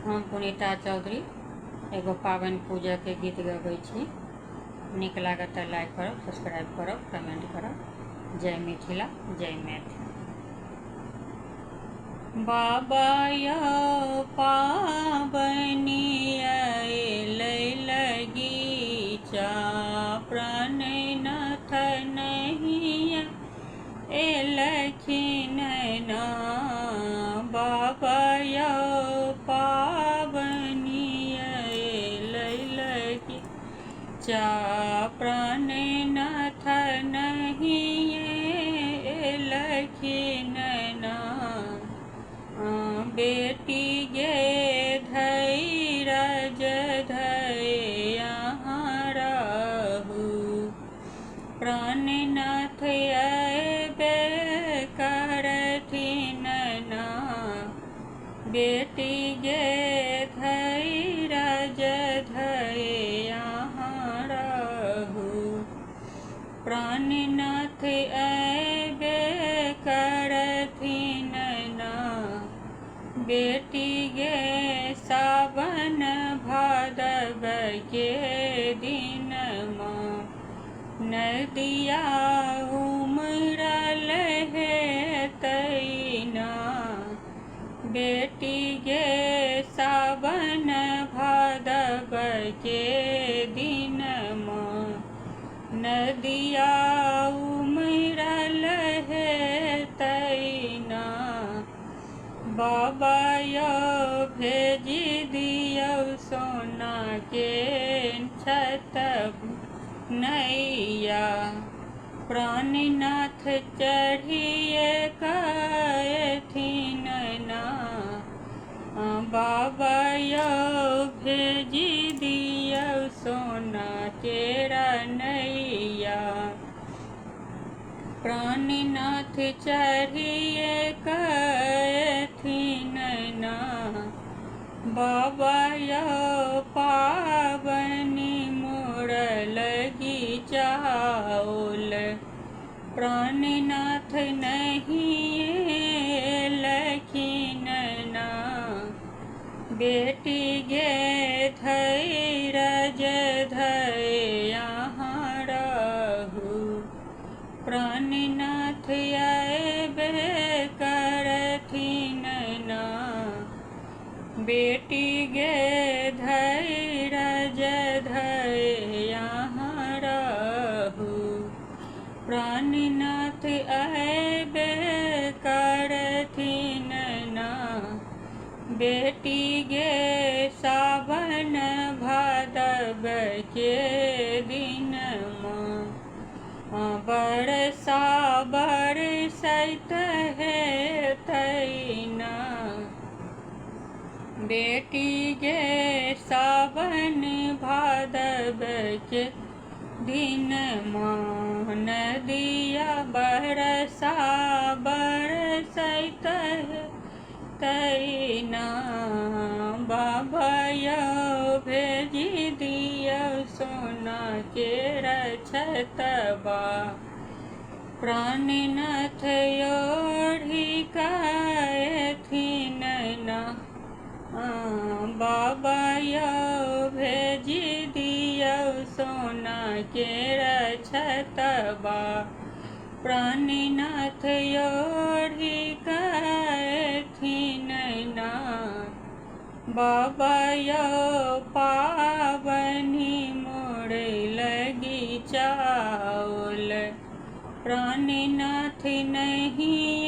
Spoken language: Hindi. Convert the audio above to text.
हम पुनीता चौधरी एगो पाबनि पूजा के गीत गबै छी। नीक लागत तऽ लाइक करब, सब्सक्राइब करब, कमेंट करब। जय मिथिला, जय मैथिल। बाबा यौ पाबनि अएलै लगीचा, प्रणनाथ नहीं एलखिन ना। बाबा यौ पाबनि अएलै लगीचा, प्रणनाथ नहीं एलखिन ना। बेटी गे धैर्य धरि अहाँ रहू, प्राणनाथ अयबे करथिन ना। बेटी गे धैर्य धरि अहाँ रहू, प्राणनाथ अयबे करथिन ना। बेटी गे सावन भादव के दिनमा, नदिया उमड़ल हेतै ना। बेटी गे सावन भादव के दिनमा, नदिया उमड़ल हेतै ना। बाबा यौ भेजी दियौ सोना के छत नैया, प्राणनाथ चढ़िए कएथिन ना। बाबा यौ भेजी दियौ सोना केरा नैया, प्राणनाथ चढ़िए कएथिन ना। बाबा यौ पाबनि मोर लगीचाओल, प्राणनाथ नहीं एलखिन ना। बेटी गे धैर्य धरि अहाँ रहू, प्राणनाथ अयबे करथिन ना। बेटी गे धैर्य धरि अहाँ रहू, प्राणनाथ अयबे करथिन ना। बेटी गे सावन भादव के दिनमा, बरसा बरसैत हेतै ना। बेटी गे सावन भादव के दिनमा, नदिया बरसा बरसैत हेतै ना। बाबा यौ भेजी दियौ सोना केरा छतबा, प्राणनाथ ओढ़ी कएथिन ना। बाबा यौ भेजी दियौ सोना केरा छतबा, प्राणनाथ ओढ़ी कएथिन ना। बाबा यौ पाबनि मोर लगीचाओल, प्राणनाथ नहीं